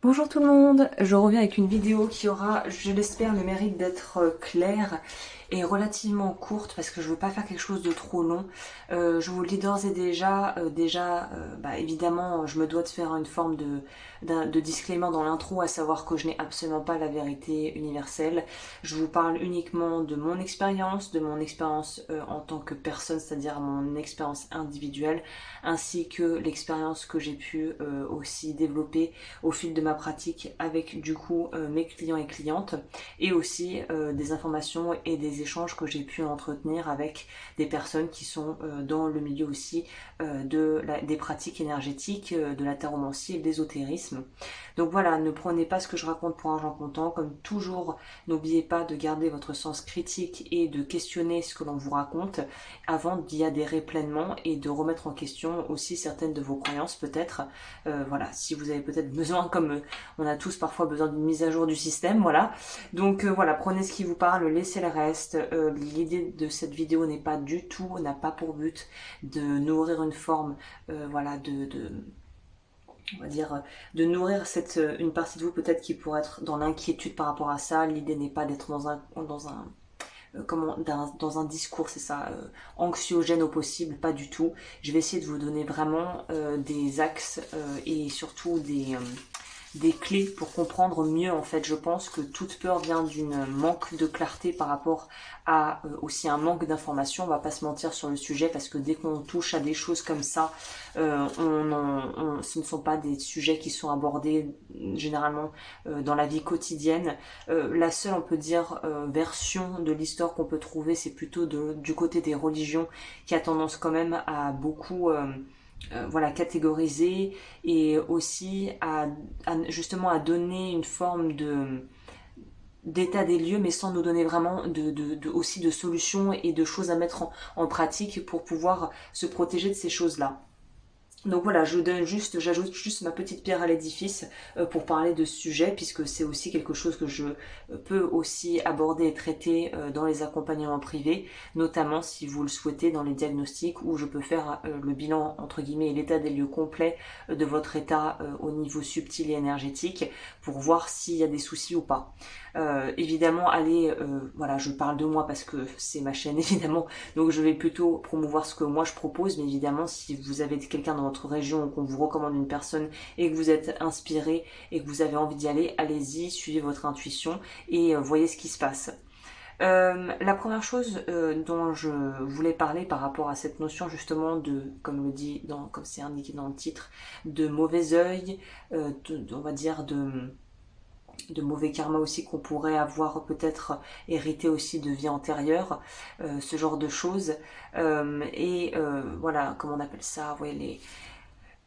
Bonjour tout le monde, je reviens avec une vidéo qui aura, je l'espère, le mérite d'être claire et relativement courte parce que je veux pas faire quelque chose de trop long. Je vous le dis d'ores et déjà, évidemment, je me dois de faire une forme de disclaimer dans l'intro, à savoir que je n'ai absolument pas la vérité universelle. Je vous parle uniquement de mon expérience en tant que personne, c'est-à-dire mon expérience individuelle, ainsi que l'expérience que j'ai pu aussi développer au fil de ma pratique avec du coup mes clients et clientes, et aussi des informations et des échanges que j'ai pu entretenir avec des personnes qui sont dans le milieu aussi des pratiques énergétiques, de la taromancie et de l'ésotérisme. Donc voilà, ne prenez pas ce que je raconte pour argent comptant. Comme toujours, n'oubliez pas de garder votre sens critique et de questionner ce que l'on vous raconte avant d'y adhérer pleinement et de remettre en question aussi certaines de vos croyances peut-être. Voilà, si vous avez peut-être besoin, comme on a tous parfois besoin d'une mise à jour du système, voilà. Donc voilà, prenez ce qui vous parle, laissez le reste. L'idée de cette vidéo n'est pas du tout, n'a pas pour but de nourrir une forme, voilà, on va dire, de nourrir une partie de vous peut-être qui pourrait être dans l'inquiétude par rapport à ça. L'idée n'est pas d'être dans un discours, c'est ça, anxiogène au possible, pas du tout. Je vais essayer de vous donner vraiment des axes et surtout des clés pour comprendre mieux. En fait, je pense que toute peur vient d'une manque de clarté par rapport à aussi un manque d'information. On va pas se mentir sur le sujet, parce que dès qu'on touche à des choses comme ça, ce ne sont pas des sujets qui sont abordés généralement dans la vie quotidienne. La seule, on peut dire, version de l'histoire qu'on peut trouver, c'est plutôt du côté des religions, qui a tendance quand même à beaucoup voilà, catégoriser, et aussi justement à donner une forme d'état des lieux, mais sans nous donner vraiment aussi de solutions et de choses à mettre en pratique pour pouvoir se protéger de ces choses-là. Donc voilà, j'ajoute juste ma petite pierre à l'édifice pour parler de ce sujet, puisque c'est aussi quelque chose que je peux aussi aborder et traiter dans les accompagnements privés, notamment si vous le souhaitez dans les diagnostics, où je peux faire le bilan entre guillemets et l'état des lieux complet de votre état au niveau subtil et énergétique, pour voir s'il y a des soucis ou pas. Évidemment, voilà, je parle de moi parce que c'est ma chaîne évidemment, donc je vais plutôt promouvoir ce que moi je propose, mais évidemment si vous avez quelqu'un dans votre région ou qu'on vous recommande une personne et que vous êtes inspiré et que vous avez envie d'y aller, allez-y, suivez votre intuition et voyez ce qui se passe. La première chose dont je voulais parler par rapport à cette notion justement comme c'est indiqué dans le titre, de mauvais œil, on va dire de mauvais karma aussi qu'on pourrait avoir peut-être hérité aussi de vie antérieure, ce genre de choses. Voilà, comment on appelle ça, ouais,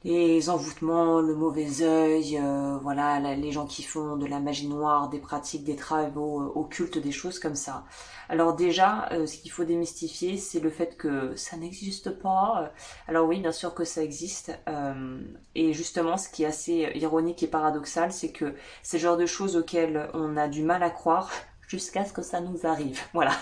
les envoûtements, le mauvais œil, voilà, les gens qui font de la magie noire, des pratiques, des travaux occultes, des choses comme ça. Alors déjà, ce qu'il faut démystifier, c'est le fait que ça n'existe pas. Alors oui, bien sûr que ça existe. Et justement, ce qui est assez ironique et paradoxal, c'est que c'est le genre de choses auxquelles on a du mal à croire jusqu'à ce que ça nous arrive. Voilà.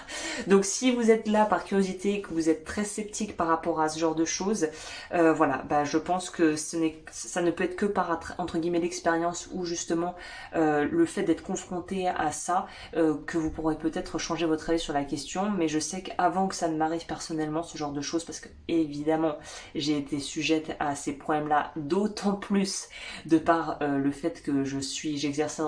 Donc si vous êtes là par curiosité et que vous êtes très sceptique par rapport à ce genre de choses, voilà, je pense que ça ne peut être que par entre guillemets l'expérience, ou justement le fait d'être confronté à ça, que vous pourrez peut-être changer votre avis sur la question. Mais je sais qu'avant que ça ne m'arrive personnellement ce genre de choses, parce que évidemment j'ai été sujette à ces problèmes-là, d'autant plus de par le fait que j'exerce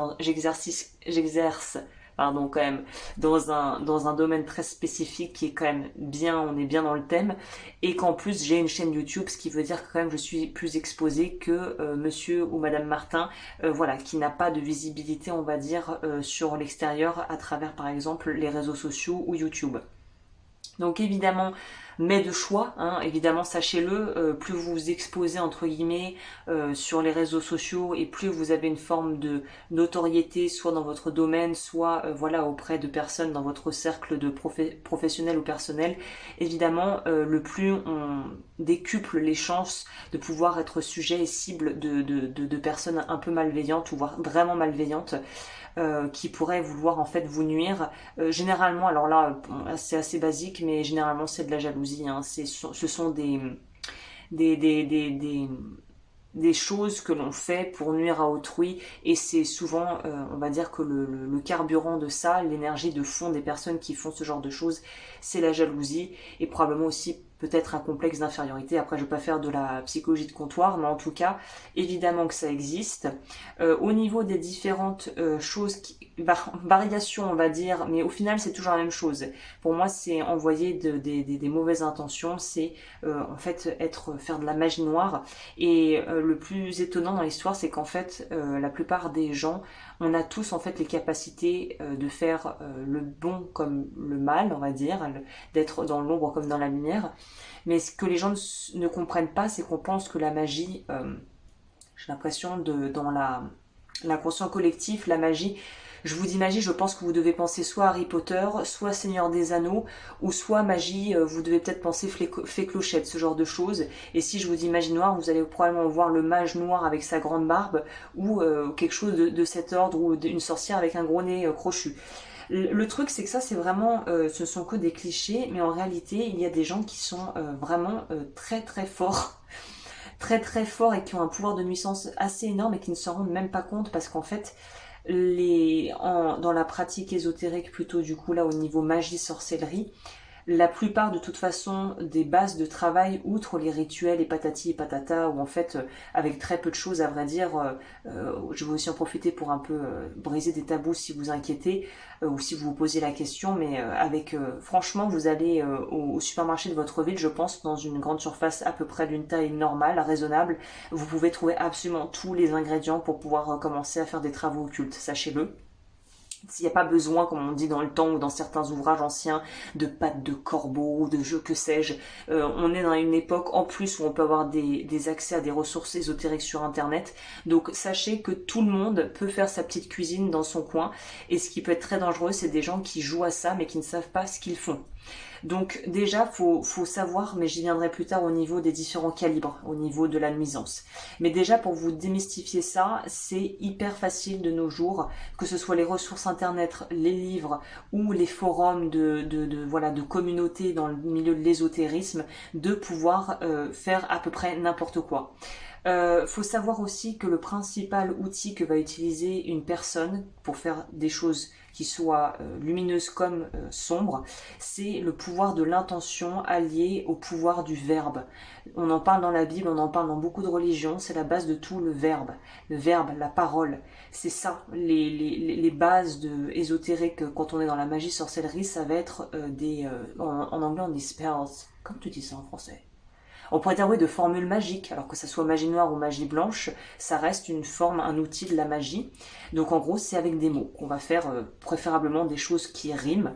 pardon, quand même, dans un domaine très spécifique qui est quand même bien, on est bien dans le thème, et qu'en plus j'ai une chaîne YouTube, ce qui veut dire que quand même je suis plus exposée que monsieur ou madame Martin, voilà, qui n'a pas de visibilité, on va dire, sur l'extérieur à travers par exemple les réseaux sociaux ou YouTube. Donc évidemment, mais de choix, hein, évidemment, sachez-le, plus vous vous exposez entre guillemets sur les réseaux sociaux, et plus vous avez une forme de notoriété, soit dans votre domaine, soit voilà, auprès de personnes dans votre cercle de professionnel ou personnel, évidemment, le plus on décuple les chances de pouvoir être sujet et cible de personnes un peu malveillantes, ou voire vraiment malveillantes, qui pourraient vouloir en fait vous nuire. Généralement, alors là, c'est assez basique, mais généralement c'est de la jalousie, hein. Ce sont des des choses que l'on fait pour nuire à autrui, et c'est souvent, on va dire que le carburant de ça, l'énergie de fond des personnes qui font ce genre de choses, c'est la jalousie, et probablement aussi peut-être un complexe d'infériorité. Après, je ne vais pas faire de la psychologie de comptoir, mais en tout cas, évidemment que ça existe. Au niveau des différentes choses, variations, on va dire, mais au final, c'est toujours la même chose. Pour moi, c'est envoyer des mauvaises intentions, c'est en fait faire de la magie noire. Et le plus étonnant dans l'histoire, c'est qu'en fait, la plupart des gens, on a tous en fait les capacités de faire le bon comme le mal, on va dire, d'être dans l'ombre comme dans la lumière. Mais ce que les gens ne comprennent pas, c'est qu'on pense que la magie, j'ai l'impression dans l'inconscient collectif, la magie, je vous dis magie, je pense que vous devez penser soit Harry Potter, soit Seigneur des Anneaux, ou soit magie, vous devez peut-être penser fée clochette, ce genre de choses. Et si je vous dis magie noire, vous allez probablement voir le mage noir avec sa grande barbe, ou quelque chose de cet ordre, ou une sorcière avec un gros nez crochu. Le truc, c'est que ça, c'est vraiment, ce sont que des clichés, mais en réalité, il y a des gens qui sont vraiment très très forts, très très forts et qui ont un pouvoir de nuisance assez énorme et qui ne s'en rendent même pas compte parce qu'en fait, dans la pratique ésotérique plutôt du coup là au niveau magie, sorcellerie, la plupart de toute façon des bases de travail, outre les rituels et patati et patata, où en fait avec très peu de choses à vrai dire, je vais aussi en profiter pour un peu briser des tabous si vous inquiétez, ou si vous vous posez la question, mais franchement vous allez au supermarché de votre ville, je pense, dans une grande surface à peu près d'une taille normale, raisonnable, vous pouvez trouver absolument tous les ingrédients pour pouvoir commencer à faire des travaux occultes, sachez-le. S'il n'y a pas besoin, comme on dit dans le temps ou dans certains ouvrages anciens, de pattes de corbeau ou de jeux que sais-je. On est dans une époque en plus où on peut avoir des accès à des ressources ésotériques sur internet. Donc sachez que tout le monde peut faire sa petite cuisine dans son coin. Et ce qui peut être très dangereux, c'est des gens qui jouent à ça mais qui ne savent pas ce qu'ils font. Donc déjà, faut savoir, mais j'y viendrai plus tard au niveau des différents calibres, au niveau de la nuisance. Mais déjà, pour vous démystifier ça, c'est hyper facile de nos jours, que ce soit les ressources internet, les livres ou les forums de communautés dans le milieu de l'ésotérisme, de pouvoir faire à peu près n'importe quoi. Faut savoir aussi que le principal outil que va utiliser une personne pour faire des choses qui soient lumineuses comme sombres, c'est le pouvoir de l'intention allié au pouvoir du verbe. On en parle dans la Bible, on en parle dans beaucoup de religions, c'est la base de tout, le verbe, la parole. C'est ça, les bases ésotériques quand on est dans la magie, sorcellerie, ça va être en anglais on dit spells, comme tu dis ça en français. On pourrait dire oui de formules magiques, alors que ça soit magie noire ou magie blanche, ça reste une forme, un outil de la magie. Donc en gros, c'est avec des mots qu'on va faire préférablement des choses qui riment.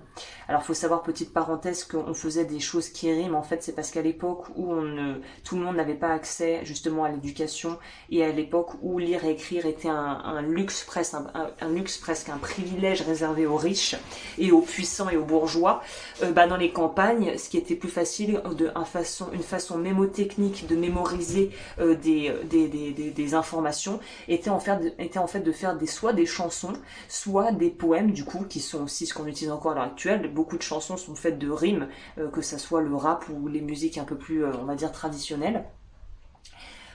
Alors il faut savoir, petite parenthèse, qu'on faisait des choses qui riment, en fait c'est parce qu'à l'époque où tout le monde n'avait pas accès justement à l'éducation, et à l'époque où lire et écrire était un luxe presque, un luxe presque, un privilège réservé aux riches et aux puissants et aux bourgeois, dans les campagnes, ce qui était plus facile, une façon mémotechnique de mémoriser des informations était en fait de faire soit des chansons, soit des poèmes du coup, qui sont aussi ce qu'on utilise encore à l'heure actuelle. Beaucoup de chansons sont faites de rimes, que ça soit le rap ou les musiques un peu plus, on va dire, traditionnelles.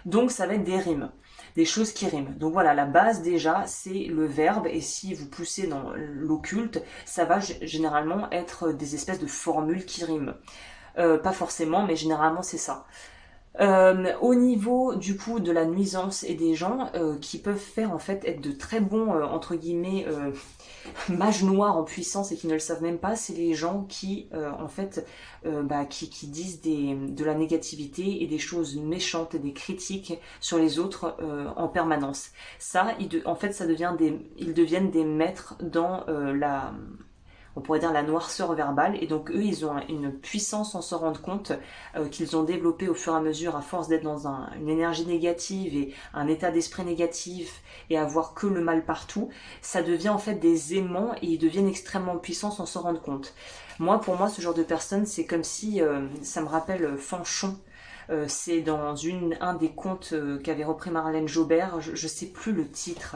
Donc ça va être des rimes, des choses qui riment. Donc voilà, la base déjà, c'est le verbe, et si vous poussez dans l'occulte, ça va généralement être des espèces de formules qui riment. Pas forcément, mais généralement c'est ça. Au niveau du coup de la nuisance et des gens qui peuvent faire en fait être de très bons entre guillemets mages noirs en puissance et qui ne le savent même pas, c'est les gens qui en fait qui disent de la négativité et des choses méchantes et des critiques sur les autres en permanence. Ça, en fait, ils deviennent des maîtres dans on pourrait dire la noirceur verbale, et donc eux ils ont une puissance sans s'en rendre compte qu'ils ont développé au fur et à mesure, à force d'être dans une énergie négative et un état d'esprit négatif et avoir que le mal partout, ça devient en fait des aimants et ils deviennent extrêmement puissants sans s'en rendre compte. Pour moi ce genre de personne, c'est comme si ça me rappelle Fanchon. C'est dans un des contes qu'avait repris Marlène Jobert, je sais plus le titre.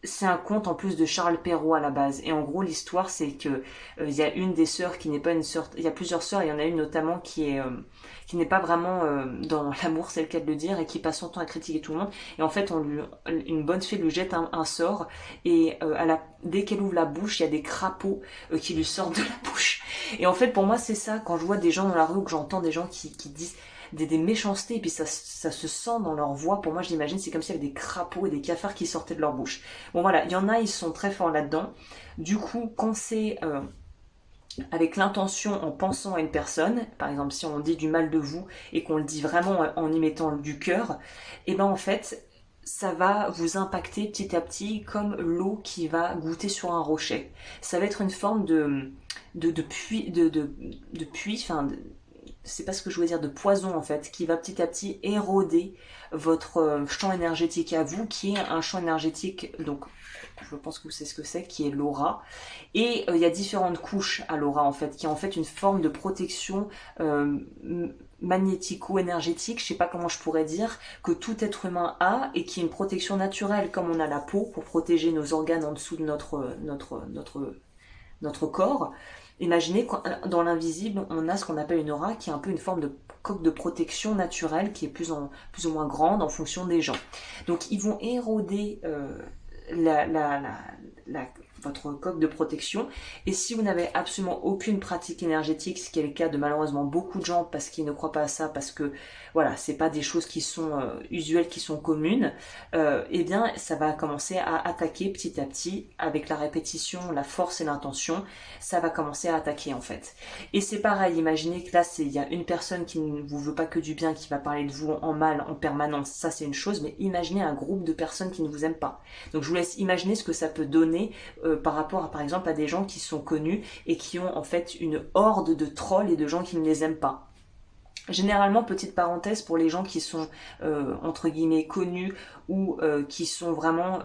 c'est un conte en plus de Charles Perrault à la base. Et en gros, l'histoire, c'est que il y a une des sœurs qui n'est pas une sœur. Il y a plusieurs sœurs, il y en a une notamment qui n'est pas vraiment dans l'amour, c'est le cas de le dire, et qui passe son temps à critiquer tout le monde. Et en fait, une bonne fée lui jette un sort, et dès qu'elle ouvre la bouche, il y a des crapauds qui lui sortent de la bouche. Et en fait, pour moi, c'est ça, quand je vois des gens dans la rue ou que j'entends des gens qui disent des méchancetés, et puis ça se sent dans leur voix. Pour moi, je l'imagine, c'est comme s'il y avait des crapauds et des cafards qui sortaient de leur bouche. Bon voilà, il y en a, ils sont très forts là-dedans. Du coup, quand c'est avec l'intention, en pensant à une personne, par exemple si on dit du mal de vous et qu'on le dit vraiment en y mettant du cœur, et ben en fait, ça va vous impacter petit à petit comme l'eau qui va goûter sur un rocher. Ça va être une forme de puits, enfin, c'est pas ce que je veux dire, de poison en fait, qui va petit à petit éroder votre champ énergétique à vous, qui est un champ énergétique, donc je pense que vous savez ce que c'est, qui est l'aura. Et il y a différentes couches à l'aura en fait, qui est en fait une forme de protection magnético-énergétique, je sais pas comment je pourrais dire, que tout être humain a, et qui est une protection naturelle, comme on a la peau pour protéger nos organes en dessous de notre corps. Imaginez que dans l'invisible, on a ce qu'on appelle une aura, qui est un peu une forme de coque de protection naturelle, qui est plus ou moins grande en fonction des gens. Donc ils vont éroder votre coque de protection, et si vous n'avez absolument aucune pratique énergétique, ce qui est le cas de malheureusement beaucoup de gens parce qu'ils ne croient pas à ça, parce que voilà, c'est pas des choses qui sont usuelles, qui sont communes, eh bien ça va commencer à attaquer petit à petit avec la répétition, la force et l'intention, ça va commencer à attaquer en fait. Et c'est pareil, imaginez que là il y a une personne qui ne vous veut pas que du bien, qui va parler de vous en mal en permanence, ça c'est une chose, mais imaginez un groupe de personnes qui ne vous aiment pas. Donc je vous laisse imaginer ce que ça peut donner par rapport à, par exemple, à des gens qui sont connus et qui ont en fait une horde de trolls et de gens qui ne les aiment pas. Généralement, petite parenthèse, pour les gens qui sont entre guillemets connus ou qui sont vraiment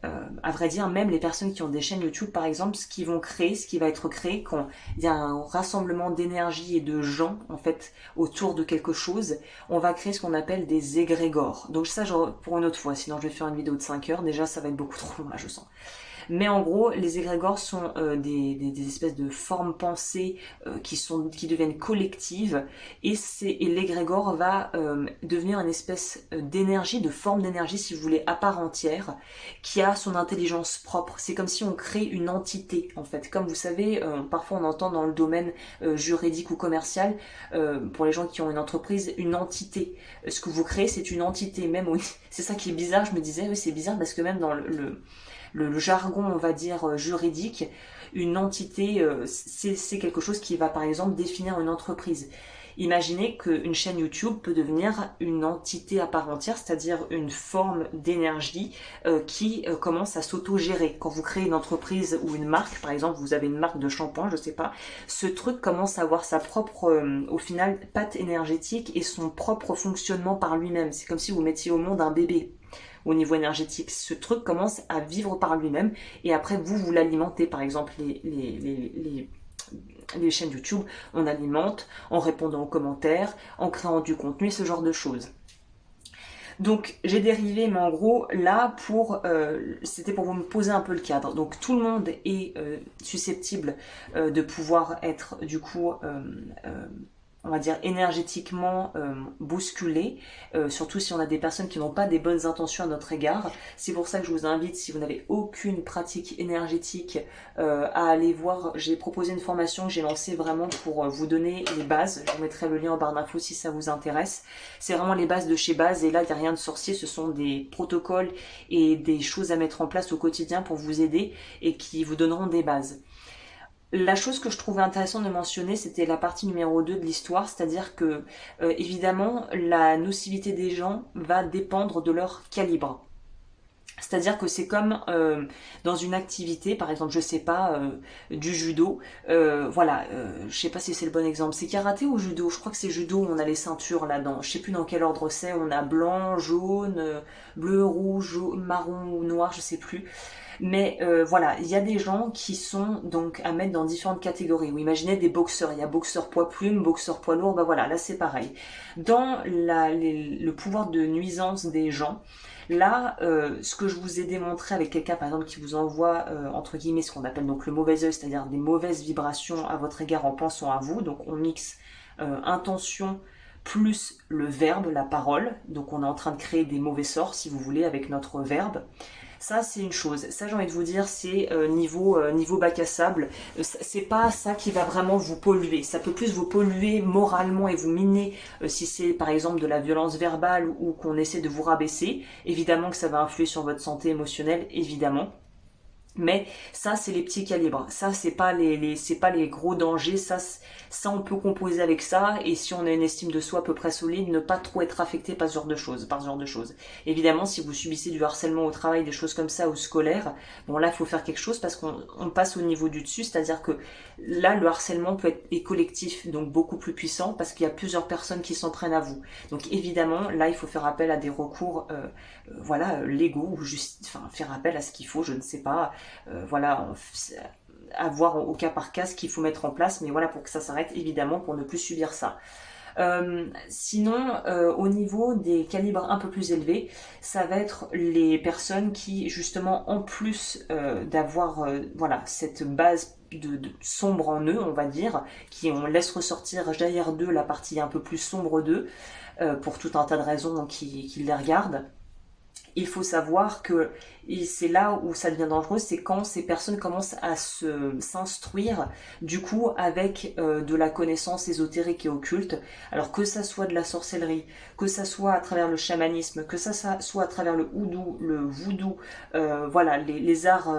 à vrai dire, même les personnes qui ont des chaînes YouTube, par exemple, ce qui va être créé quand il y a un rassemblement d'énergie et de gens, en fait, autour de quelque chose, on va créer ce qu'on appelle des égrégores. Donc ça, pour une autre fois, sinon je vais faire une vidéo de 5 heures, déjà ça va être beaucoup trop long là, je sens. Mais en gros, les égrégores sont des espèces de formes pensées qui deviennent collectives, et l'égrégore va devenir une espèce d'énergie, de forme d'énergie, si vous voulez, à part entière, qui a son intelligence propre. C'est comme si on crée une entité, en fait. Comme vous savez, parfois on entend dans le domaine juridique ou commercial, pour les gens qui ont une entreprise, une entité. Ce que vous créez, c'est une entité. Même, oui, c'est ça qui est bizarre, je me disais, oui, c'est bizarre parce que même dans le jargon, on va dire, juridique, une entité, c'est quelque chose qui va, par exemple, définir une entreprise. Imaginez qu'une chaîne YouTube peut devenir une entité à part entière, c'est-à-dire une forme d'énergie qui commence à s'auto-gérer. Quand vous créez une entreprise ou une marque, par exemple, vous avez une marque de shampoing, je sais pas, ce truc commence à avoir sa propre, au final, patte énergétique et son propre fonctionnement par lui-même. C'est comme si vous mettiez au monde un bébé. Au niveau énergétique, ce truc commence à vivre par lui-même, et après vous l'alimentez. Par exemple, les chaînes YouTube, on alimente en répondant aux commentaires, en créant du contenu, ce genre de choses. Donc j'ai dérivé, mais en gros là c'était pour vous me poser un peu le cadre. Donc tout le monde est susceptible de pouvoir être du coup on va dire énergétiquement bousculé, surtout si on a des personnes qui n'ont pas des bonnes intentions à notre égard. C'est pour ça que je vous invite, si vous n'avez aucune pratique énergétique, à aller voir. J'ai proposé une formation que j'ai lancée vraiment pour vous donner les bases. Je vous mettrai le lien en barre d'infos si ça vous intéresse. C'est vraiment les bases de chez base, et là il n'y a rien de sorcier, ce sont des protocoles et des choses à mettre en place au quotidien pour vous aider et qui vous donneront des bases. La chose que je trouvais intéressante de mentionner, c'était la partie numéro 2 de l'histoire, c'est-à-dire que, évidemment, la nocivité des gens va dépendre de leur calibre. C'est-à-dire que c'est comme dans une activité, par exemple, je sais pas, du judo, je sais pas si c'est le bon exemple, c'est karaté ou judo, je crois que c'est judo, on a les ceintures là-dedans, je sais plus dans quel ordre c'est, on a blanc, jaune, bleu, rouge, marron ou noir, je sais plus. Mais voilà, il y a des gens qui sont donc à mettre dans différentes catégories. Vous imaginez des boxeurs, il y a boxeur poids plume, boxeur poids lourd, bah voilà, là c'est pareil. Dans le pouvoir de nuisance des gens, là, ce que je vous ai démontré avec quelqu'un par exemple qui vous envoie entre guillemets ce qu'on appelle donc le mauvais œil, c'est-à-dire des mauvaises vibrations à votre égard en pensant à vous, donc on mixe intention plus le verbe, la parole, donc on est en train de créer des mauvais sorts si vous voulez avec notre verbe. Ça, c'est une chose. Ça, j'ai envie de vous dire, c'est niveau bac à sable. C'est pas ça qui va vraiment vous polluer. Ça peut plus vous polluer moralement et vous miner si c'est par exemple de la violence verbale ou qu'on essaie de vous rabaisser. Évidemment que ça va influer sur votre santé émotionnelle, évidemment. Mais ça, c'est les petits calibres. Ça, c'est pas c'est pas les gros dangers. Ça, on peut composer avec ça. Et si on a une estime de soi à peu près solide, ne pas trop être affecté par ce genre de choses. Évidemment, si vous subissez du harcèlement au travail, des choses comme ça, ou scolaire, bon là, il faut faire quelque chose parce qu'on passe au niveau du dessus. C'est-à-dire que là, le harcèlement est collectif, donc beaucoup plus puissant parce qu'il y a plusieurs personnes qui s'en prennent à vous. Donc évidemment, là, il faut faire appel à des recours, voilà, légaux ou juste, enfin, faire appel à ce qu'il faut, je ne sais pas. Voilà, à voir au cas par cas ce qu'il faut mettre en place, mais voilà, pour que ça s'arrête, évidemment, pour ne plus subir ça. Sinon, au niveau des calibres un peu plus élevés, ça va être les personnes qui, justement, en plus d'avoir voilà, cette base de sombre en eux, on va dire, qui on laisse ressortir derrière d'eux la partie un peu plus sombre d'eux, pour tout un tas de raisons qui les regardent. Il faut savoir que c'est là où ça devient dangereux, c'est quand ces personnes commencent à s'instruire du coup avec de la connaissance ésotérique et occulte. Alors que ça soit de la sorcellerie, que ça soit à travers le chamanisme, que ça soit à travers le voodoo, voilà les arts,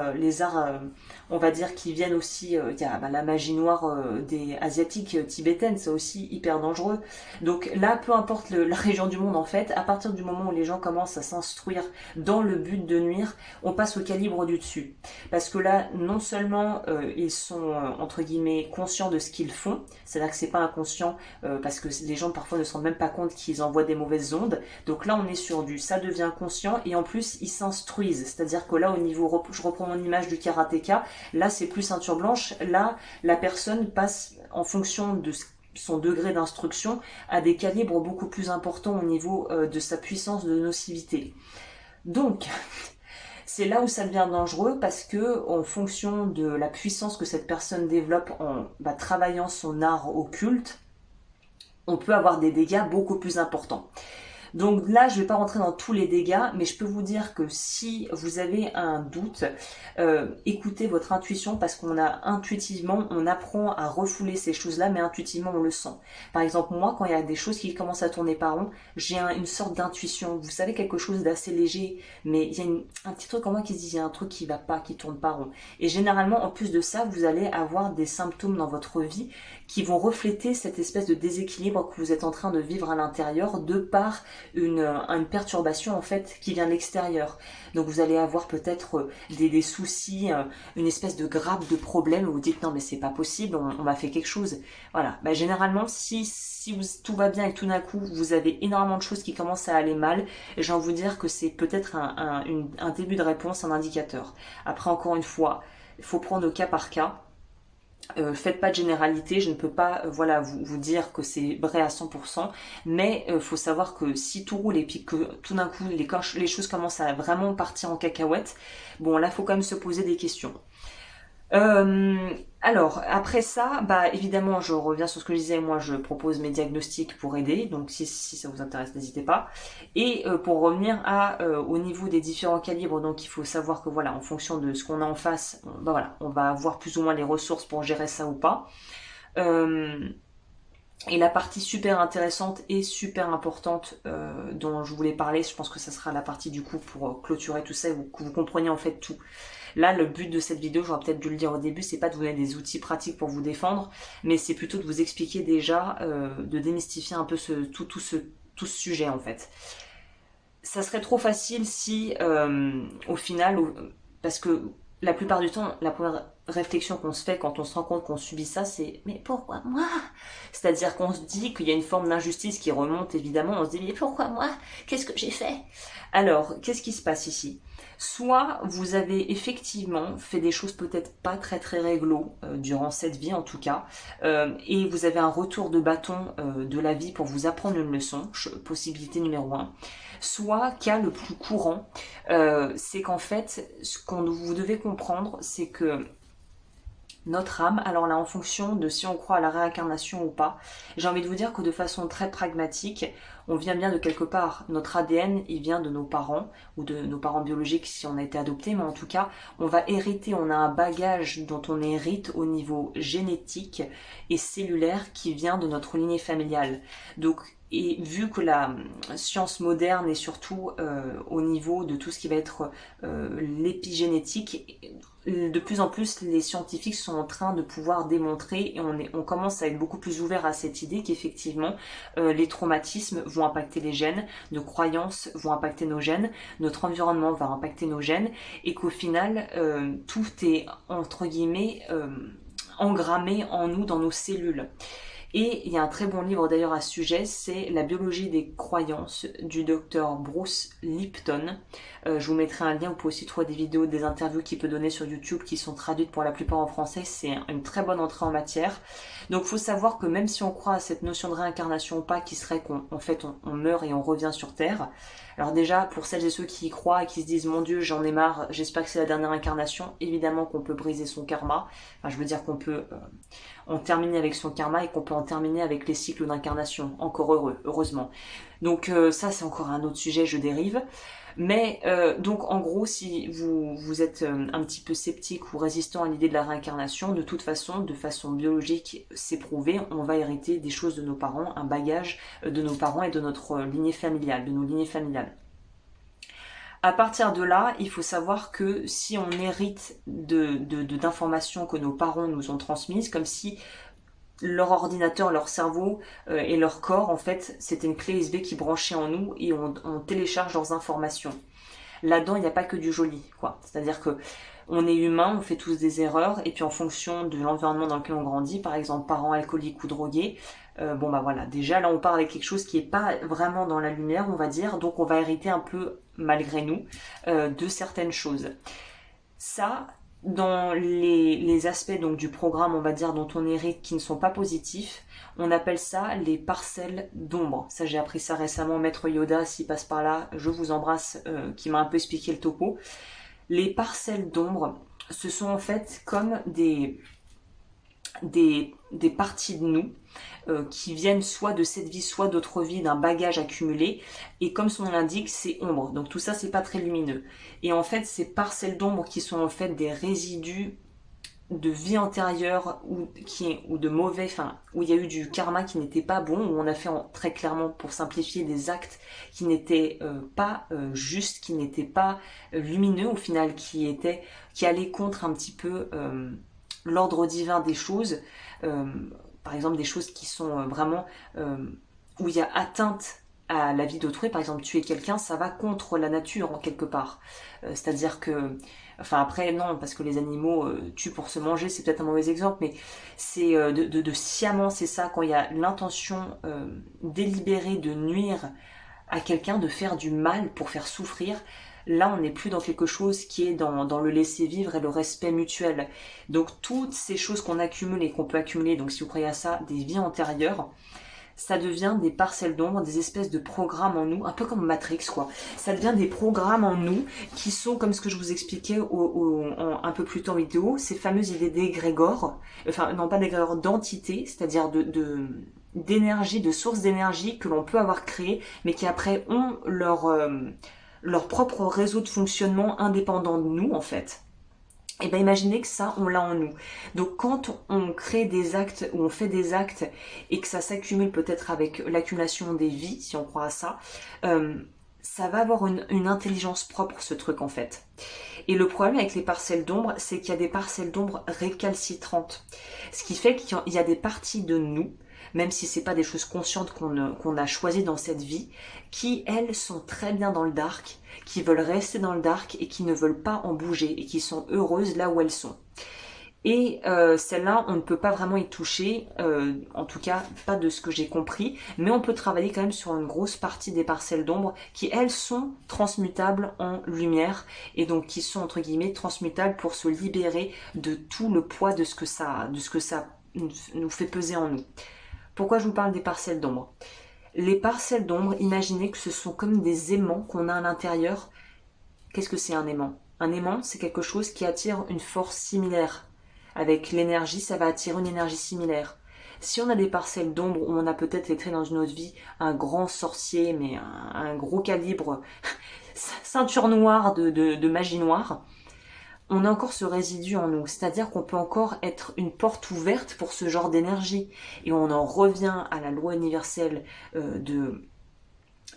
on va dire qui viennent aussi. Il y a la magie noire des asiatiques tibétaines, c'est aussi hyper dangereux. Donc là, peu importe la région du monde en fait, à partir du moment où les gens commencent à s'instruire dans le but de nuire, on passe au calibre du dessus. Parce que là, non seulement ils sont entre guillemets conscients de ce qu'ils font, c'est-à-dire que c'est pas inconscient parce que les gens parfois ne se rendent même pas compte qu'ils envoient des mauvaises ondes. Donc là, on est sur ça devient conscient et en plus ils s'instruisent. C'est-à-dire que là, au niveau, je reprends mon image du karatéka, là c'est plus ceinture blanche. Là, la personne passe en fonction de son degré d'instruction à des calibres beaucoup plus importants au niveau de sa puissance de nocivité. Donc, c'est là où ça devient dangereux parce que en fonction de la puissance que cette personne développe en travaillant son art occulte, on peut avoir des dégâts beaucoup plus importants. Donc là, je ne vais pas rentrer dans tous les dégâts, mais je peux vous dire que si vous avez un doute, écoutez votre intuition parce qu'on a intuitivement, on apprend à refouler ces choses-là, mais intuitivement on le sent. Par exemple, moi, quand il y a des choses qui commencent à tourner par rond, j'ai une sorte d'intuition. Vous savez, quelque chose d'assez léger, mais il y a un petit truc en moi qui se dit, il y a un truc qui va pas, qui tourne pas rond. Et généralement, en plus de ça, vous allez avoir des symptômes dans votre vie qui vont refléter cette espèce de déséquilibre que vous êtes en train de vivre à l'intérieur de par une perturbation en fait qui vient de l'extérieur. Donc vous allez avoir peut-être des soucis, une espèce de grappe de problèmes où vous dites non mais c'est pas possible, on m'a fait quelque chose. Voilà, généralement si tout va bien et tout d'un coup vous avez énormément de choses qui commencent à aller mal, j'ai envie de vous dire que c'est peut-être un début de réponse, un indicateur. Après encore une fois, il faut prendre au cas par cas. Faites pas de généralité, je ne peux pas voilà vous dire que c'est vrai à 100%, mais faut savoir que si tout roule et puis que tout d'un coup les choses commencent à vraiment partir en cacahuète, bon là faut quand même se poser des questions. Alors après ça, évidemment je reviens sur ce que je disais, moi je propose mes diagnostics pour aider, donc si ça vous intéresse n'hésitez pas. Et pour revenir au niveau des différents calibres, donc il faut savoir que voilà, en fonction de ce qu'on a en face, voilà, on va avoir plus ou moins les ressources pour gérer ça ou pas. Et la partie super intéressante et super importante dont je voulais parler, je pense que ça sera la partie du coup pour clôturer tout ça et que vous compreniez en fait tout. Là, le but de cette vidéo, j'aurais peut-être dû le dire au début, c'est pas de vous donner des outils pratiques pour vous défendre, mais c'est plutôt de vous expliquer déjà, de démystifier un peu tout ce sujet en fait. Ça serait trop facile si, au final, parce que la plupart du temps, la première réflexion qu'on se fait quand on se rend compte qu'on subit ça, c'est mais pourquoi moi? C'est-à-dire qu'on se dit qu'il y a une forme d'injustice qui remonte évidemment, on se dit mais pourquoi moi? Qu'est-ce que j'ai fait? Alors, qu'est-ce qui se passe ici? Soit vous avez effectivement fait des choses peut-être pas très réglo durant cette vie en tout cas, et vous avez un retour de bâton de la vie pour vous apprendre une leçon, possibilité numéro 1. Soit, cas le plus courant, c'est qu'en fait, ce qu'on vous devez comprendre, c'est que notre âme, alors là en fonction de si on croit à la réincarnation ou pas, j'ai envie de vous dire que de façon très pragmatique, on vient bien de quelque part. Notre ADN, il vient de nos parents, ou de nos parents biologiques si on a été adopté, mais en tout cas, on va hériter, on a un bagage dont on hérite au niveau génétique et cellulaire qui vient de notre lignée familiale. Donc, et vu que la science moderne est surtout au niveau de tout ce qui va être l'épigénétique, de plus en plus les scientifiques sont en train de pouvoir démontrer et on commence à être beaucoup plus ouvert à cette idée qu'effectivement les traumatismes vont impacter les gènes, nos croyances vont impacter nos gènes, notre environnement va impacter nos gènes et qu'au final tout est entre guillemets engrammé en nous, dans nos cellules. Et il y a un très bon livre d'ailleurs à ce sujet, c'est La biologie des croyances du docteur Bruce Lipton. Je vous mettrai un lien, vous pouvez aussi trouver des vidéos, des interviews qu'il peut donner sur YouTube qui sont traduites pour la plupart en français, c'est une très bonne entrée en matière. Donc il faut savoir que même si on croit à cette notion de réincarnation ou pas, qui serait qu'en fait on meurt et on revient sur Terre, alors déjà pour celles et ceux qui y croient et qui se disent mon Dieu j'en ai marre, j'espère que c'est la dernière incarnation, évidemment qu'on peut briser son karma, enfin je veux dire qu'on peut en terminer avec son karma et qu'on peut en terminer avec les cycles d'incarnation, encore heureusement. Donc ça c'est encore un autre sujet, je dérive. Mais donc en gros, si vous êtes un petit peu sceptique ou résistant à l'idée de la réincarnation, de toute façon, de façon biologique, c'est prouvé, on va hériter des choses de nos parents, un bagage de nos parents et de notre lignée familiale, de nos lignées familiales. À partir de là, il faut savoir que si on hérite d'informations que nos parents nous ont transmises, comme si leur ordinateur, leur cerveau et leur corps, en fait, c'était une clé USB qui branchait en nous et on télécharge leurs informations. Là-dedans, il n'y a pas que du joli, quoi. C'est-à-dire que on est humain, on fait tous des erreurs, et puis en fonction de l'environnement dans lequel on grandit, par exemple parents alcooliques ou drogués, bon bah voilà, déjà là on part avec quelque chose qui est pas vraiment dans la lumière, on va dire, donc on va hériter un peu, malgré nous, de certaines choses. Ça, dans les aspects donc du programme, on va dire, dont on hérite, qui ne sont pas positifs, on appelle ça les parcelles d'ombre. Ça, j'ai appris ça récemment, Maître Yoda, s'il passe par là, je vous embrasse, qui m'a un peu expliqué le topo. Les parcelles d'ombre, ce sont en fait comme des parties de nous qui viennent soit de cette vie, soit d'autres vies, d'un bagage accumulé, et comme son nom l'indique, c'est ombre, donc tout ça c'est pas très lumineux. Et en fait ces parcelles d'ombre qui sont en fait des résidus de vie antérieure ou de mauvais, enfin où il y a eu du karma qui n'était pas bon, où on a fait très clairement, pour simplifier, des actes qui n'étaient pas justes, qui n'étaient pas lumineux au final, qui allaient contre un petit peu l'ordre divin des choses, par exemple des choses qui sont vraiment où il y a atteinte à la vie d'autrui, par exemple tuer quelqu'un, ça va contre la nature en quelque part. C'est-à-dire que, enfin après non, parce que les animaux tuent pour se manger, c'est peut-être un mauvais exemple, mais c'est de sciemment, c'est ça, quand il y a l'intention délibérée de nuire à quelqu'un, de faire du mal pour faire souffrir. Là, on n'est plus dans quelque chose qui est dans le laisser-vivre et le respect mutuel. Donc, toutes ces choses qu'on accumule et qu'on peut accumuler, donc si vous croyez à ça, des vies antérieures, ça devient des parcelles d'ombre, des espèces de programmes en nous, un peu comme Matrix, quoi. Ça devient des programmes en nous qui sont, comme ce que je vous expliquais un peu plus tôt en vidéo, ces fameuses idées d'égrégores, enfin, non pas d'égrégores, d'entités, c'est-à-dire d'énergie, de sources d'énergie que l'on peut avoir créées, mais qui après ont leur propre réseau de fonctionnement indépendant de nous, en fait. Et bien imaginez que ça, on l'a en nous. Donc quand on crée des actes, ou on fait des actes, et que ça s'accumule peut-être avec l'accumulation des vies, si on croit à ça, ça va avoir une intelligence propre, ce truc, en fait. Et le problème avec les parcelles d'ombre, c'est qu'il y a des parcelles d'ombre récalcitrantes. Ce qui fait qu'il y a des parties de nous, même si c'est pas des choses conscientes qu'on a choisies dans cette vie, qui elles sont très bien dans le dark, qui veulent rester dans le dark et qui ne veulent pas en bouger et qui sont heureuses là où elles sont. Et celle-là, on ne peut pas vraiment y toucher, en tout cas pas de ce que j'ai compris, mais on peut travailler quand même sur une grosse partie des parcelles d'ombre qui, elles, sont transmutables en lumière et donc qui sont entre guillemets transmutables pour se libérer de tout le poids de ce que ça nous fait peser en nous. Pourquoi je vous parle des parcelles d'ombre? Les parcelles d'ombre, imaginez que ce sont comme des aimants qu'on a à l'intérieur. Qu'est-ce que c'est un aimant? Un aimant, c'est quelque chose qui attire une force similaire. Avec l'énergie, ça va attirer une énergie similaire. Si on a des parcelles d'ombre où on a peut-être été dans une autre vie un grand sorcier, mais un gros calibre, ceinture noire de magie noire, on a encore ce résidu en nous. C'est-à-dire qu'on peut encore être une porte ouverte pour ce genre d'énergie. Et on en revient à la loi universelle de...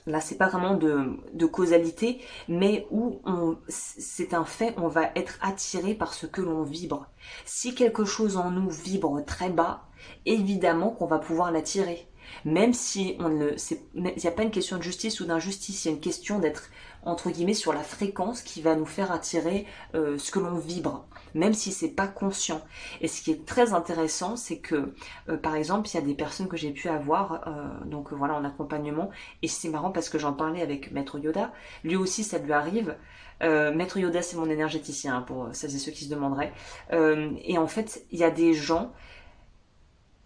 Là, c'est pas vraiment de causalité, mais où c'est un fait, on va être attiré par ce que l'on vibre. Si quelque chose en nous vibre très bas, évidemment qu'on va pouvoir l'attirer. Même si il n'y a pas une question de justice ou d'injustice, il y a une question d'être entre guillemets sur la fréquence qui va nous faire attirer ce que l'on vibre, même si c'est pas conscient. Et ce qui est très intéressant, c'est que par exemple, il y a des personnes que j'ai pu avoir voilà en accompagnement, et c'est marrant parce que j'en parlais avec Maître Yoda, lui aussi ça lui arrive. Maître Yoda, c'est mon énergéticien, pour celles et ceux qui se demanderaient. Et en fait, il y a des gens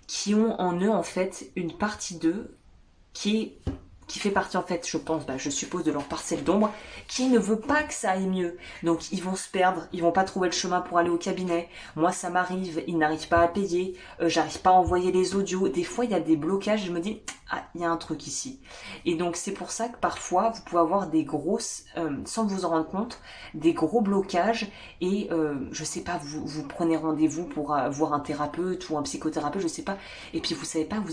qui ont en eux en fait une partie d'eux qui fait partie en fait, je pense, je suppose, de leur parcelle d'ombre, qui ne veut pas que ça aille mieux. Donc ils vont se perdre, ils vont pas trouver le chemin pour aller au cabinet. Moi ça m'arrive, ils n'arrivent pas à payer, j'arrive pas à envoyer les audios. Des fois il y a des blocages, je me dis, ah, il y a un truc ici. Et donc c'est pour ça que parfois vous pouvez avoir des grosses, sans vous en rendre compte, des gros blocages et je sais pas, vous prenez rendez-vous pour voir un thérapeute ou un psychothérapeute, je sais pas, et puis vous savez pas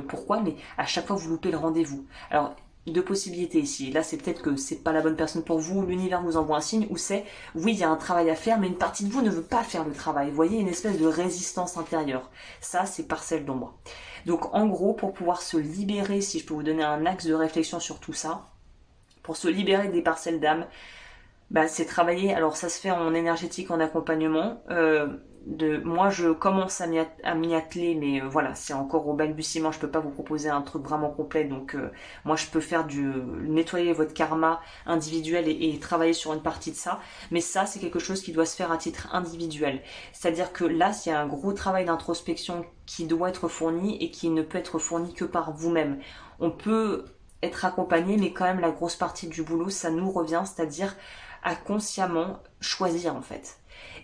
pourquoi, mais à chaque fois vous loupez le rendez-vous. Alors, deux possibilités ici. Là, c'est peut-être que c'est pas la bonne personne pour vous, l'univers vous envoie un signe, ou c'est, oui, il y a un travail à faire, mais une partie de vous ne veut pas faire le travail. Vous voyez, une espèce de résistance intérieure. Ça, c'est parcelle d'ombre. Donc, en gros, pour pouvoir se libérer, si je peux vous donner un axe de réflexion sur tout ça, pour se libérer des parcelles d'âme, c'est travailler, alors ça se fait en énergétique, en accompagnement, moi je commence à m'y atteler, mais voilà, c'est encore au balbutiement, je peux pas vous proposer un truc vraiment complet, donc moi je peux faire nettoyer votre karma individuel et travailler sur une partie de ça, mais ça c'est quelque chose qui doit se faire à titre individuel, c'est-à-dire que là il y a un gros travail d'introspection qui doit être fourni et qui ne peut être fourni que par vous-même. On peut être accompagné, mais quand même la grosse partie du boulot ça nous revient, c'est-à-dire à consciemment choisir en fait.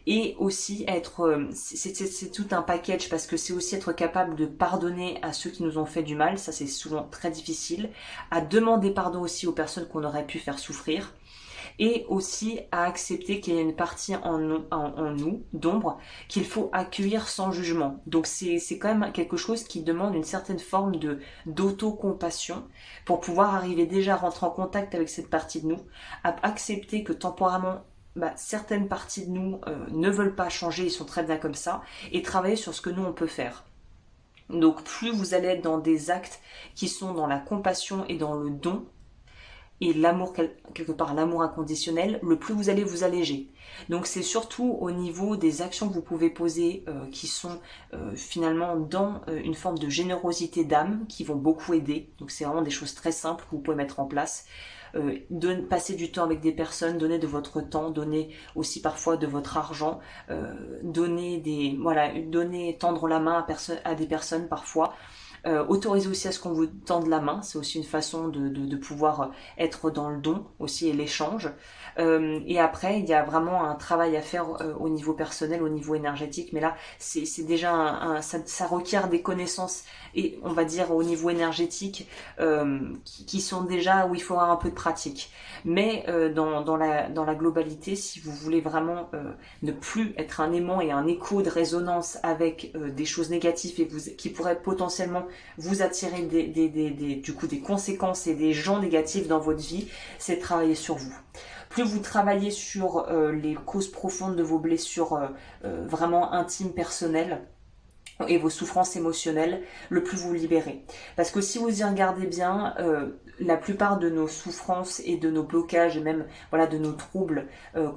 Et aussi être, c'est tout un package parce que c'est aussi être capable de pardonner à ceux qui nous ont fait du mal, ça c'est souvent très difficile, à demander pardon aussi aux personnes qu'on aurait pu faire souffrir, et aussi à accepter qu'il y a une partie en nous, d'ombre, qu'il faut accueillir sans jugement. Donc c'est quand même quelque chose qui demande une certaine forme d'auto-compassion pour pouvoir arriver déjà à rentrer en contact avec cette partie de nous, à accepter que temporairement certaines parties de nous ne veulent pas changer, ils sont très bien comme ça, et travailler sur ce que nous on peut faire. Donc plus vous allez être dans des actes qui sont dans la compassion et dans le don, et l'amour, quelque part l'amour inconditionnel, le plus vous allez vous alléger. Donc c'est surtout au niveau des actions que vous pouvez poser qui sont finalement dans une forme de générosité d'âme qui vont beaucoup aider. Donc c'est vraiment des choses très simples que vous pouvez mettre en place. Passer du temps avec des personnes, donner de votre temps, donner aussi parfois de votre argent, tendre la main à des personnes parfois. Autoriser aussi à ce qu'on vous tende la main, c'est aussi une façon de pouvoir être dans le don aussi et l'échange. Et après, il y a vraiment un travail à faire au niveau personnel, au niveau énergétique, mais là, c'est déjà ça requiert des connaissances et on va dire au niveau énergétique qui sont déjà où il faudra un peu de pratique. Mais dans la globalité, si vous voulez vraiment ne plus être un aimant et un écho de résonance avec des choses négatives et qui pourraient potentiellement vous attirer du coup des conséquences et des gens négatifs dans votre vie, c'est de travailler sur vous. Plus vous travaillez sur les causes profondes de vos blessures vraiment intimes, personnelles, et vos souffrances émotionnelles, le plus vous libérez. Parce que si vous y regardez bien, la plupart de nos souffrances et de nos blocages, et même voilà, de nos troubles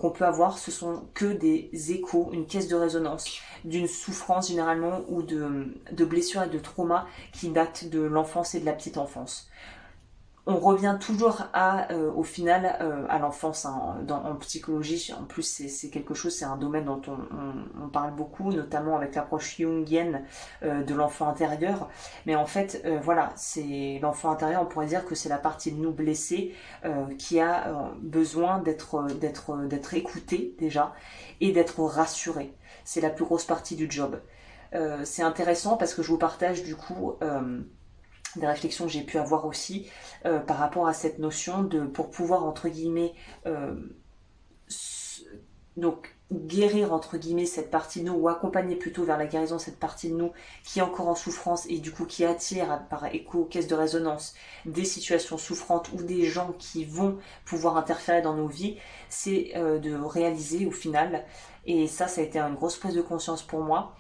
qu'on peut avoir, ce sont que des échos, une caisse de résonance d'une souffrance généralement ou de blessures et de traumas qui datent de l'enfance et de la petite enfance. On revient toujours au final à l'enfance en psychologie. En plus, c'est quelque chose, c'est un domaine dont on parle beaucoup, notamment avec l'approche jungienne de l'enfant intérieur. Mais en fait, voilà, c'est l'enfant intérieur. On pourrait dire que c'est la partie de nous blessée qui a besoin d'être écoutée déjà et d'être rassurée. C'est la plus grosse partie du job. C'est intéressant parce que je vous partage du coup des réflexions que j'ai pu avoir aussi par rapport à cette notion de, pour pouvoir entre guillemets donc guérir entre guillemets cette partie de nous, ou accompagner plutôt vers la guérison cette partie de nous qui est encore en souffrance et du coup qui attire par écho, caisse de résonance, des situations souffrantes ou des gens qui vont pouvoir interférer dans nos vies, c'est de réaliser au final, et ça a été une grosse prise de conscience pour moi,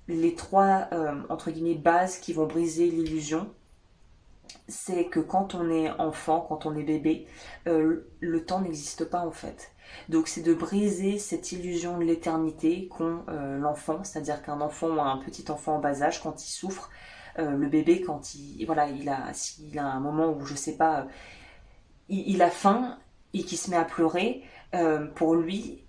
les trois entre guillemets bases qui vont briser l'illusion. C'est que quand on est enfant, quand on est bébé, le temps n'existe pas en fait. Donc c'est de briser cette illusion de l'éternité qu'ont l'enfant, c'est-à-dire qu'un enfant ou un petit enfant en bas âge, quand il souffre, le bébé, quand il s'il a un moment où je sais pas, il a faim et qu'il se met à pleurer, pour lui,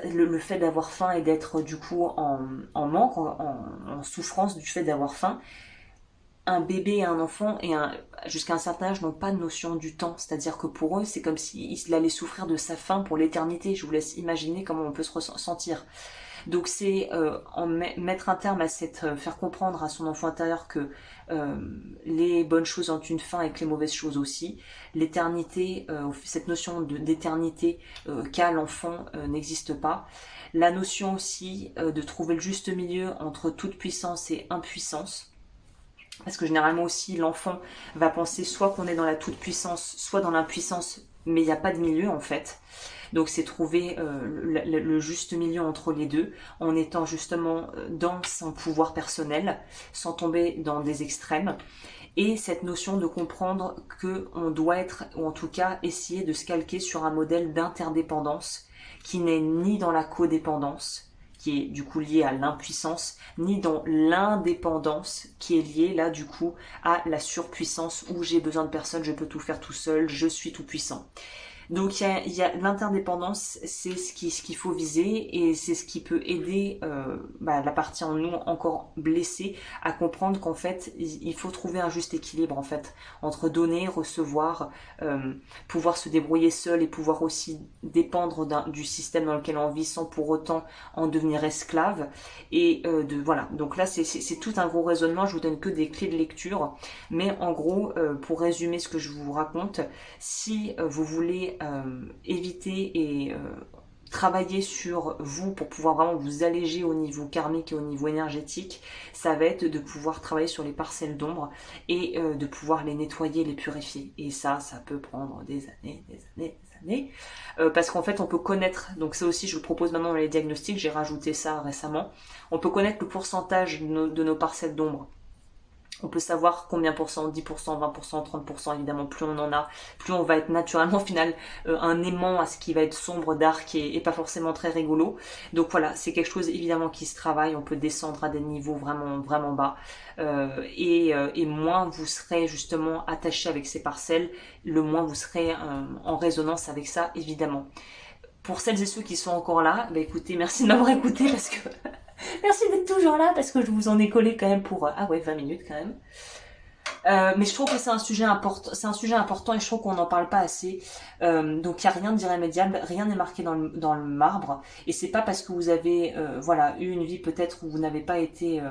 le fait d'avoir faim et d'être du coup en manque, en souffrance du fait d'avoir faim, un bébé et un enfant jusqu'à un certain âge n'ont pas de notion du temps, c'est-à-dire que pour eux c'est comme s'il allait souffrir de sa faim pour l'éternité. Je vous laisse imaginer comment on peut se ressentir. Donc c'est mettre un terme à faire comprendre à son enfant intérieur que les bonnes choses ont une fin et que les mauvaises choses aussi. L'éternité, cette notion d'éternité qu'a l'enfant n'existe pas. La notion aussi de trouver le juste milieu entre toute puissance et impuissance. Parce que généralement aussi l'enfant va penser soit qu'on est dans la toute-puissance, soit dans l'impuissance, mais il n'y a pas de milieu en fait. Donc c'est trouver le juste milieu entre les deux, en étant justement dans son pouvoir personnel, sans tomber dans des extrêmes. Et cette notion de comprendre qu'on doit être, ou en tout cas essayer de se calquer sur un modèle d'interdépendance qui n'est ni dans la codépendance, qui est du coup lié à l'impuissance, ni dans l'indépendance, qui est liée là du coup à la surpuissance, où j'ai besoin de personne, je peux tout faire tout seul, je suis tout puissant. Donc il y a l'interdépendance, c'est ce qu'il faut viser, et c'est ce qui peut aider la partie en nous encore blessée à comprendre qu'en fait il faut trouver un juste équilibre en fait entre donner, recevoir, pouvoir se débrouiller seul et pouvoir aussi dépendre du système dans lequel on vit sans pour autant en devenir esclave. Et voilà, donc là c'est tout un gros raisonnement. Je vous donne que des clés de lecture, mais en gros pour résumer ce que je vous raconte, si vous voulez éviter et travailler sur vous pour pouvoir vraiment vous alléger au niveau karmique et au niveau énergétique, ça va être de pouvoir travailler sur les parcelles d'ombre et de pouvoir les nettoyer, les purifier. Et ça peut prendre des années, parce qu'en fait on peut connaître, donc ça aussi je vous propose maintenant dans les diagnostics, j'ai rajouté ça récemment, on peut connaître le pourcentage de nos parcelles d'ombre. On peut savoir combien pour cent, 10%, 20%, 30%, évidemment, plus on en a, plus on va être naturellement, au final, un aimant à ce qui va être sombre, dark et pas forcément très rigolo. Donc voilà, c'est quelque chose évidemment qui se travaille, on peut descendre à des niveaux vraiment, vraiment bas. Et moins vous serez justement attaché avec ces parcelles, le moins vous serez en résonance avec ça, évidemment. Pour celles et ceux qui sont encore là, bah écoutez, merci de m'avoir écouté parce que... Merci d'être toujours là parce que je vous en ai collé quand même pour 20 minutes quand même. Mais je trouve que c'est un sujet important et je trouve qu'on n'en parle pas assez. Donc il n'y a rien d'irrémédiable, rien n'est marqué dans le marbre, et c'est pas parce que vous avez eu une vie peut-être où vous n'avez pas été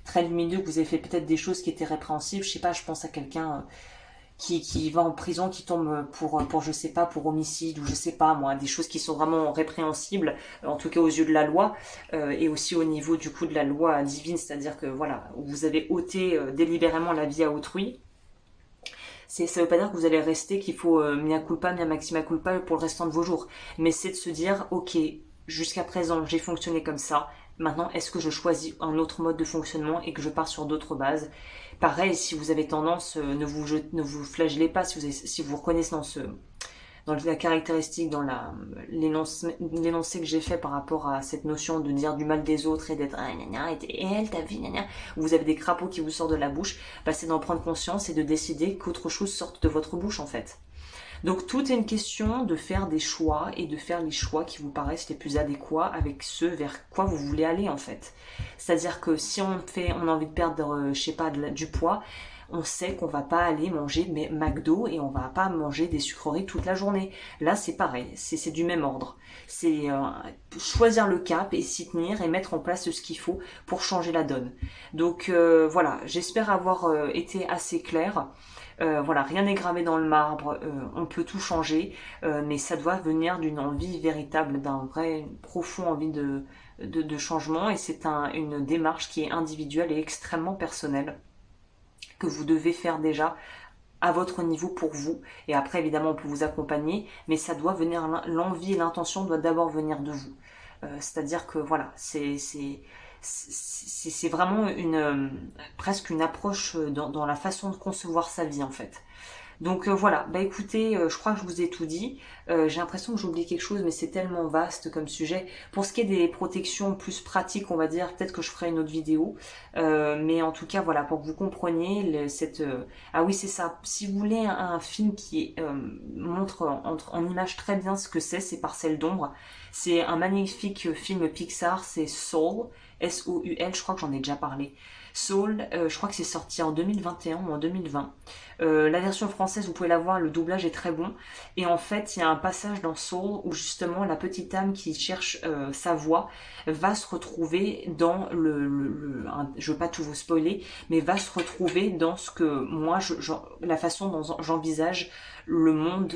très lumineux, que vous avez fait peut-être des choses qui étaient répréhensibles. Je sais pas, je pense à quelqu'un qui va en prison, qui tombe pour je sais pas, pour homicide, ou je sais pas moi, des choses qui sont vraiment répréhensibles, en tout cas aux yeux de la loi, et aussi au niveau du coup de la loi divine, c'est-à-dire que voilà, vous avez ôté délibérément la vie à autrui. Ça veut pas dire que vous allez rester, qu'il faut mea culpa, mea maxima culpa pour le restant de vos jours, mais c'est de se dire, ok, jusqu'à présent j'ai fonctionné comme ça, Maintenant, est-ce que je choisis un autre mode de fonctionnement et que je pars sur d'autres bases? Pareil, si vous avez tendance, ne vous flagellez pas si vous reconnaissez dans la caractéristique, dans l'énoncé que j'ai fait par rapport à cette notion de dire du mal des autres et d'être ah, gna, gna, et elle, ta vie, gna, gna, où vous avez des crapauds qui vous sortent de la bouche, bah, c'est d'en prendre conscience et de décider qu'autre chose sorte de votre bouche en fait. Donc tout est une question de faire des choix et de faire les choix qui vous paraissent les plus adéquats avec ceux vers quoi vous voulez aller en fait. C'est-à-dire que si on a envie de perdre, je sais pas, du poids, on sait qu'on va pas aller manger McDo et on va pas manger des sucreries toute la journée. Là, c'est pareil, c'est du même ordre. C'est choisir le cap et s'y tenir et mettre en place ce qu'il faut pour changer la donne. Donc voilà, j'espère avoir été assez claire. Voilà, rien n'est gravé dans le marbre, on peut tout changer, mais ça doit venir d'une envie véritable, d'un vrai profond envie de changement, et c'est une démarche qui est individuelle et extrêmement personnelle, que vous devez faire déjà à votre niveau pour vous, et après évidemment on peut vous accompagner, mais ça doit venir, l'envie et l'intention doivent d'abord venir de vous. C'est-à-dire que voilà, c'est vraiment presque une approche dans la façon de concevoir sa vie en fait. Donc voilà, bah écoutez, je crois que je vous ai tout dit. J'ai l'impression que j'oublie quelque chose, mais c'est tellement vaste comme sujet. Pour ce qui est des protections plus pratiques, on va dire, peut-être que je ferai une autre vidéo. Mais en tout cas, voilà, pour que vous compreniez ah oui, c'est ça. Si vous voulez un film qui montre en image très bien ce que c'est Parcelles d'ombre. C'est un magnifique film Pixar, c'est Soul, S-O-U-L, je crois que j'en ai déjà parlé. Soul, je crois que c'est sorti en 2021 ou en 2020. La version française, vous pouvez la voir, le doublage est très bon. Et en fait, il y a un passage dans Soul où justement la petite âme qui cherche sa voie va se retrouver dans je veux pas tout vous spoiler, mais va se retrouver dans ce que moi, la façon dont j'envisage le monde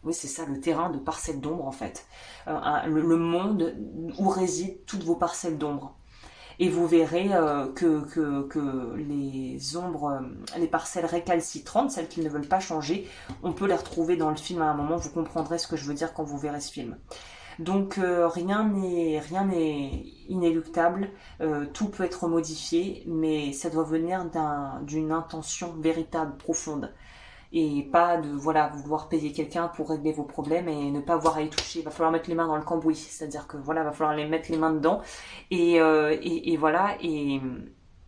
oui c'est ça, le terrain de parcelles d'ombre en fait. Le monde où résident toutes vos parcelles d'ombre. Et vous verrez que les ombres, les parcelles récalcitrantes, celles qui ne veulent pas changer, on peut les retrouver dans le film à un moment. Vous comprendrez ce que je veux dire quand vous verrez ce film. Donc rien n'est inéluctable, tout peut être modifié, mais ça doit venir d'une intention véritable, profonde. Et pas de vouloir payer quelqu'un pour régler vos problèmes et ne pas avoir à y toucher. Il va falloir mettre les mains dans le cambouis, c'est-à-dire que voilà, il va falloir mettre les mains dedans et voilà, et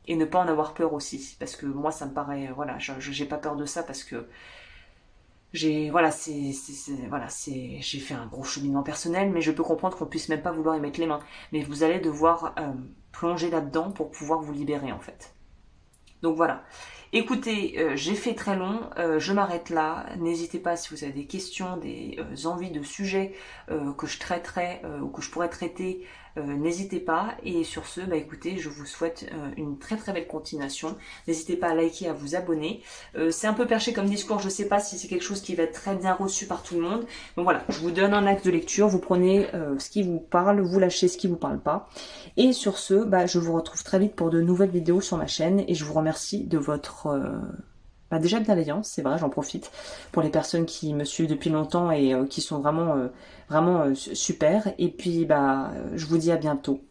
ne pas en avoir peur aussi, parce que moi ça me paraît, voilà, j'ai pas peur de ça parce que j'ai fait un gros cheminement personnel, mais je peux comprendre qu'on puisse même pas vouloir y mettre les mains, mais vous allez devoir plonger là-dedans pour pouvoir vous libérer en fait. Donc voilà. Écoutez, j'ai fait très long, je m'arrête là. N'hésitez pas si vous avez des questions, des envies de sujets que je traiterai ou que je pourrais traiter, n'hésitez pas. Et sur ce, bah écoutez, je vous souhaite une très très belle continuation. N'hésitez pas à liker, à vous abonner. C'est un peu perché comme discours, je sais pas si c'est quelque chose qui va être très bien reçu par tout le monde. Donc voilà, je vous donne un axe de lecture, vous prenez ce qui vous parle, vous lâchez ce qui vous parle pas. Et sur ce, bah, je vous retrouve très vite pour de nouvelles vidéos sur ma chaîne et je vous remercie de votre déjà bienveillance, c'est vrai, j'en profite pour les personnes qui me suivent depuis longtemps et qui sont vraiment super. Et puis bah je vous dis à bientôt.